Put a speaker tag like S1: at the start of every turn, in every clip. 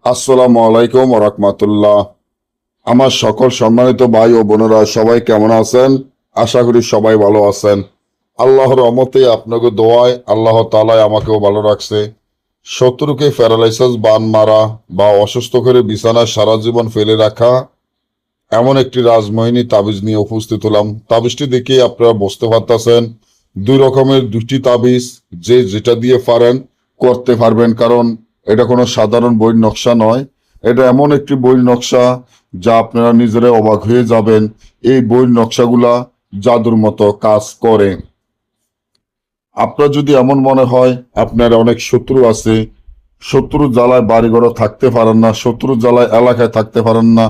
S1: আসসালামু আলাইকুম ওয়া রাহমাতুল্লাহ। আমার সকল সম্মানিত ভাই ও বোনেরা সবাই কেমন আছেন? আশা করি সবাই ভালো আছেন। আল্লাহর রহমতে আপনাকে দোয়ায় আল্লাহ তাআলাই আমাকেও ভালো রাখছে। শত্রুকে প্যারালাইসিস বান মারা বা অসুস্থ করে বিছানায় সারা জীবন ফেলে রাখা এমন একটি রাজমোহিনী তাবিজ নিয়ে উপস্থিত হলাম। তাবিজটি দেখে আপনারা বুঝতে পারতেছেন দুই রকমের দুটি তাবিজ, যে যেটা দিয়ে পারেন করতে পারবেন, কারণ এটা কোনো সাধারণ বইয়ের নকশা নয়। এটা এমন একটি বইয়ের নকশা যা আপনারা নিজেরা অবাক হয়ে যাবেন। এই বইয়ের নকশাগুলা জাদুর মতো কাজ করে। আপনার যদি এমন মনে হয় আপনার অনেক শত্রু আছে, শত্রু জ্বালায় বাড়িঘরে থাকতে পারেন না, শত্রু জ্বালায় এলাকায় থাকতে পারেন না,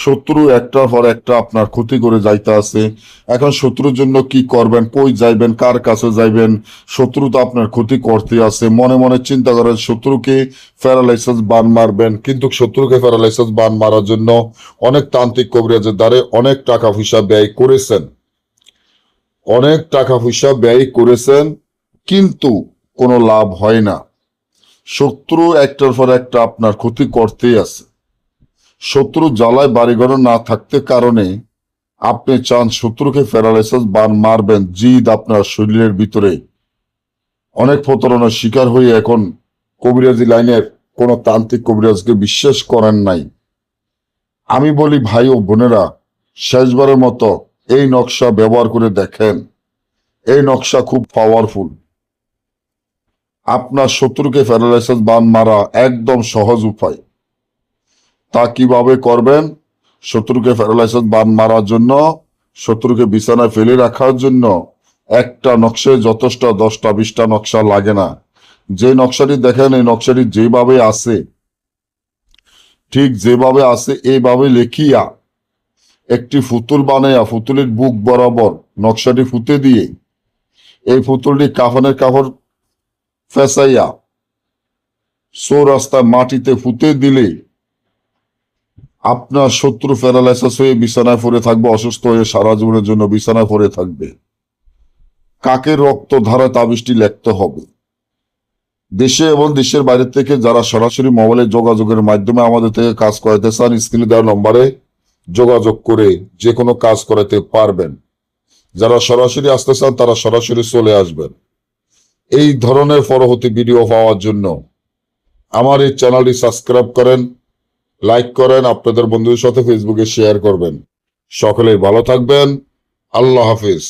S1: শত্রু একটার পর একটা আপনার ক্ষতি করে যাইতে আছে, এখন শত্রুর জন্য কি করবেন, কই যাইবেন, কার কাছে যাইবেন, শত্রু তো আপনার ক্ষতি করতে আছে, মনে মনে চিন্তা করেন শত্রুকে প্যারালাইসিস বান মারবেন, কিন্তু শত্রুকে প্যারালাইসিস বান মারার জন্য অনেক তান্ত্রিক কবিরাজের দ্বারে অনেক টাকা পয়সা ব্যয় করেছেন, অনেক টাকা পয়সা ব্যয় করেছেন, কিন্তু কোনো লাভ হয় না। শত্রু একটার পর একটা আপনার ক্ষতি করতেই আছে। শত্রু জ্বালায় বাড়িঘর না থাকতে কারণে আপনি চান শত্রুকে প্যারালাইসিস বান মারবেন, জিদ আপনার শরীরের ভিতরে। অনেক প্রতারণার শিকার হয়ে এখন কবিরাজি লাইনের কোন তান্ত্রিক কবিরাজকে বিশ্বাস করেন নাই। আমি বলি ভাই ও বোনেরা, শেষবারের মতো এই নকশা ব্যবহার করে দেখেন। এই নকশা খুব পাওয়ারফুল। আপনার শত্রুকে প্যারালাইসিস বান মারা একদম সহজ উপায়। তা কিভাবে করবেন? শত্রুকে প্যারালাইসিস বান মারার জন্য, শত্রুকে বিছানায় ফেলে রাখার জন্য একটা নকশায় যথেষ্ট 10টা 20টা নকশা লাগে না। যে নকশাটি দেখেন এই নকশাটি যেভাবে আছে, ঠিক যেভাবে আছে এইভাবে লেখিয়া একটি পুতুল বানাইয়া পুতুলের বুক বরাবর নকশাটি ফুতে দিয়ে এই পুতুলটি কাফনের কাপড় ফেসাইয়া চৌরাস্তায় মাটিতে ফুতে দিলে আপনার শত্রু প্যারালাইসিস হয়ে বিছানায় পড়ে থাকবে, অসুস্থ হয়ে সারা জীবনের জন্য বিছানায় পড়ে থাকবে। কাকের রক্ত ধারা তাবিজটি লিখতে হবে। দেশে এবং দেশের বাইরে থেকে যারা সরাসরি মোবাইলে যোগাযোগের মাধ্যমে আমাদের থেকে কাজ করাতে চান, স্ক্রিনে দেওয়া নম্বরে যোগাযোগ করে যে কোনো কাজ করাতে পারবেন। যারা সরাসরি আসতে চান তারা সরাসরি চলে আসবেন। এই ধরনের পরবর্তী ভিডিও পাওয়ার জন্য আমার এই চ্যানেলটি সাবস্ক্রাইব করেন, লাইক করেন, আপনাদের বন্ধুদের সাথে ফেসবুকে শেয়ার করবেন। সকলেই ভালো থাকবেন। আল্লাহ হাফিজ।